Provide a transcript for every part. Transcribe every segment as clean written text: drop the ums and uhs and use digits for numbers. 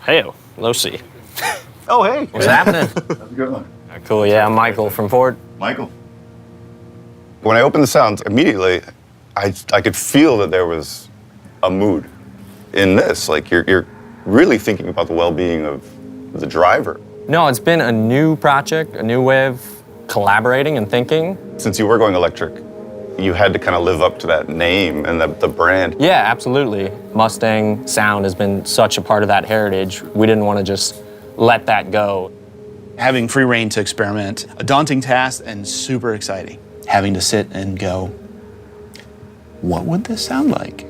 Hey, Losi. Oh, hey. What's happening? How's it going? Cool, yeah, I'm Michael from Ford. Michael. When I opened the sounds, immediately, I could feel that there was a mood in this. Like, you're really thinking about the well-being of the driver. No, it's been a new project, a new way of collaborating and thinking. Since you were going electric, you had to kind of live up to that name and the brand. Yeah, absolutely. Mustang sound has been such a part of that heritage. We didn't want to just let that go. Having free reign to experiment, a daunting task and super exciting. Having to sit and go, what would this sound like?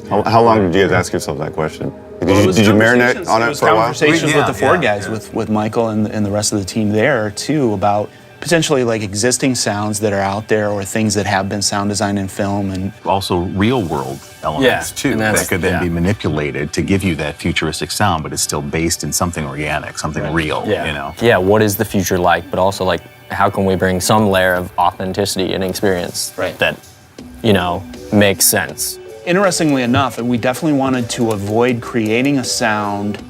How long did you guys ask yourself that question? Did you marinate on it for a while? Conversations with the Ford guys, with Michael and the rest of the team there too, about potentially like existing sounds that are out there or things that have been sound designed in film, and also real world elements too that could then be manipulated to give you that futuristic sound, but it's still based in something organic, something real, you know? Yeah, what is the future like, but also like how can we bring some layer of authenticity and experience that, you know, makes sense. Interestingly enough, we definitely wanted to avoid creating a sound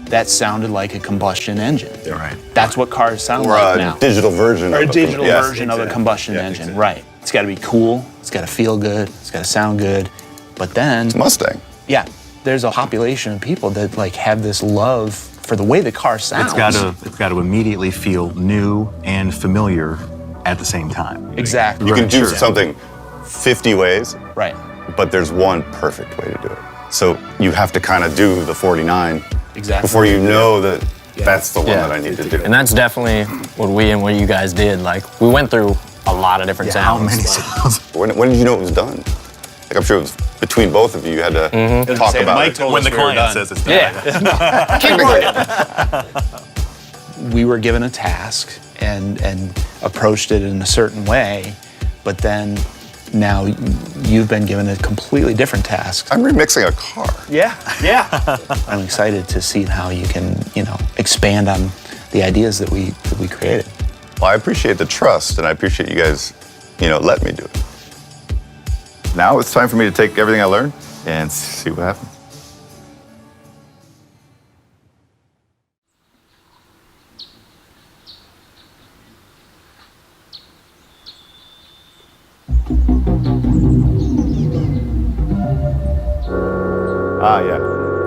that sounded like a combustion engine. Right. That's what cars sound like now. Or a digital version Or of a digital version of a combustion engine, right. It's gotta be cool, it's gotta feel good, it's gotta sound good, but then... It's Mustang. Yeah, there's a population of people that like have this love for the way the car sounds. It's got to immediately feel new and familiar at the same time. Exactly. You can do something 50 ways. Right. But there's one perfect way to do it. So you have to kind of do the 49 before you know that that's the one that I need to do. And that's definitely what we and what you guys did. Like, we went through a lot of different sounds. How many sounds? When did you know it was done? Like, I'm sure it was between both of you. You had to talk about it. When the client says it's done. Yeah. Keep working. We were given a task and approached it in a certain way, but then now you've been given a completely different task. I'm remixing a car. Yeah. I'm excited to see how you can, expand on the ideas that we created. Well, I appreciate the trust, and I appreciate you guys, let me do it. Now it's time for me to take everything I learned and see what happens.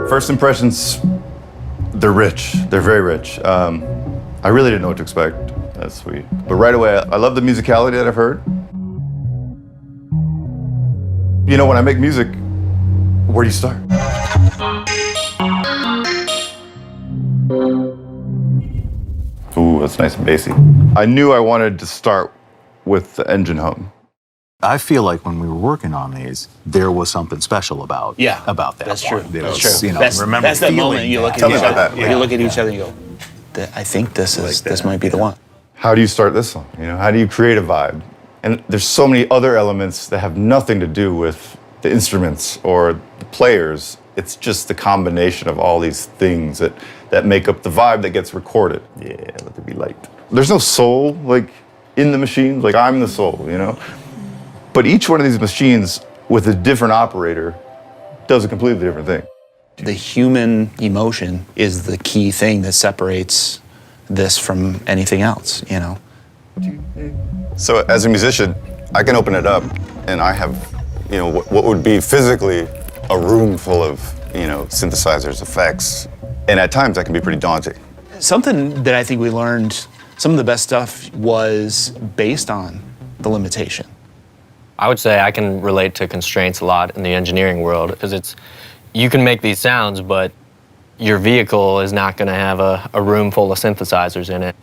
First impressions, they're rich. They're very rich. I really didn't know what to expect. That's sweet. But right away, I love the musicality that I've heard. When I make music, where do you start? Ooh, that's nice and bassy. I knew I wanted to start with the engine hum. I feel like when we were working on these, there was something special about that. That's true. That's true. That's that moment you look at each other. You look at each other and you go, I think this might be the one. How do you start this song? How do you create a vibe? And there's so many other elements that have nothing to do with the instruments or the players. It's just the combination of all these things that make up the vibe that gets recorded. Yeah, let there be light. There's no soul, in the machine. I'm the soul, But each one of these machines with a different operator does a completely different thing. The human emotion is the key thing that separates this from anything else, So as a musician, I can open it up and I have, what would be physically a room full of, synthesizers, effects. And at times that can be pretty daunting. Something that I think we learned, some of the best stuff was based on the limitation. I would say I can relate to constraints a lot in the engineering world because you can make these sounds, but your vehicle is not going to have a room full of synthesizers in it.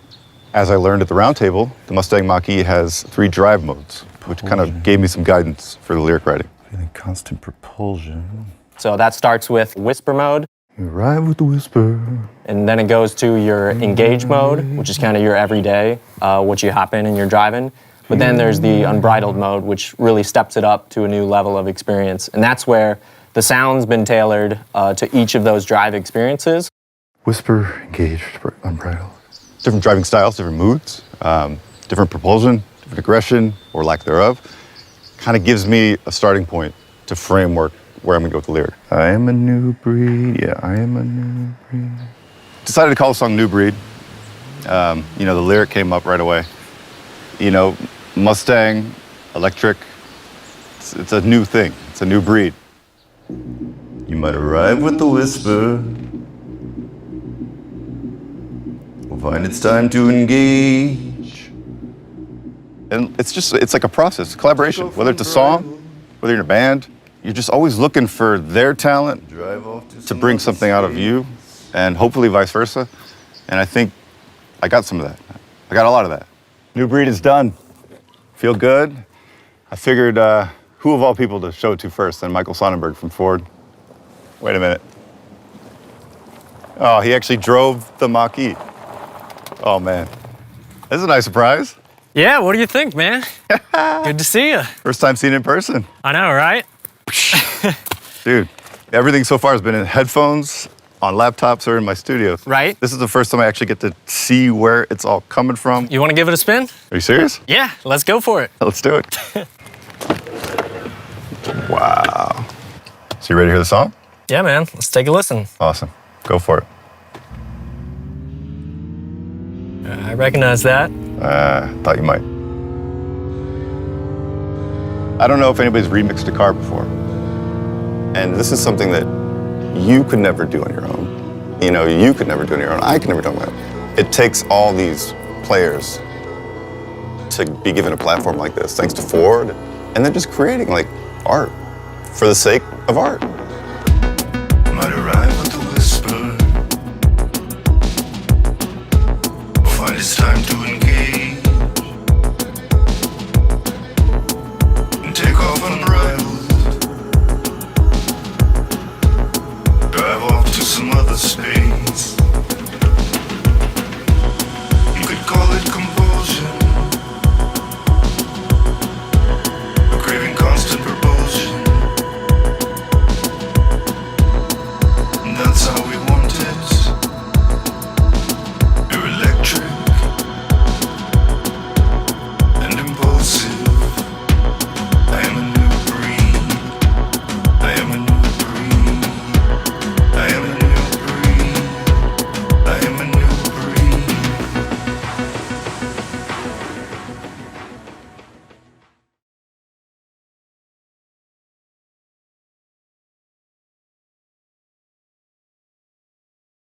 As I learned at the round table, the Mustang Mach-E has 3 drive modes, which kind of gave me some guidance for the lyric writing. Feeling constant propulsion. So that starts with whisper mode. You ride with the whisper. And then it goes to your engage mode, which is kind of your everyday, what you hop in and you're driving. But then there's the unbridled mode, which really steps it up to a new level of experience. And that's where the sound's been tailored to each of those drive experiences. Whisper, engaged, unbridled. Different driving styles, different moods, different propulsion, different aggression, or lack thereof. Kind of gives me a starting point to framework where I'm gonna go with the lyric. I am a new breed, yeah, I am a new breed. Decided to call the song New Breed. You know, the lyric came up right away. You know, Mustang, electric, it's a new thing, it's a new breed. You might arrive with a whisper, we'll find it's time to engage. And it's like a process, collaboration, whether it's a song, whether you're in a band, you're just always looking for their talent to bring something out of you, and hopefully vice versa. And I think I got some of that. I got a lot of that. New Breed is done. Feel good. I figured who of all people to show it to first than Michael Sonnenberg from Ford. Wait a minute. Oh, he actually drove the Mach-E. Oh, man. This is a nice surprise. Yeah, what do you think, man? Good to see you. First time seeing it in person. I know, right? Dude, everything so far has been in headphones, on laptops, or in my studio. Right. This is the first time I actually get to see where it's all coming from. You want to give it a spin? Are you serious? Yeah, let's go for it. Let's do it. Wow. So you ready to hear the song? Yeah, man, let's take a listen. Awesome. Go for it. I recognize that. Thought you might. I don't know if anybody's remixed a car before. And this is something that you could never do on your own. You know, you could never do on your own. I could never do on my own. It takes all these players to be given a platform like this, thanks to Ford, and they're just creating like art for the sake of art.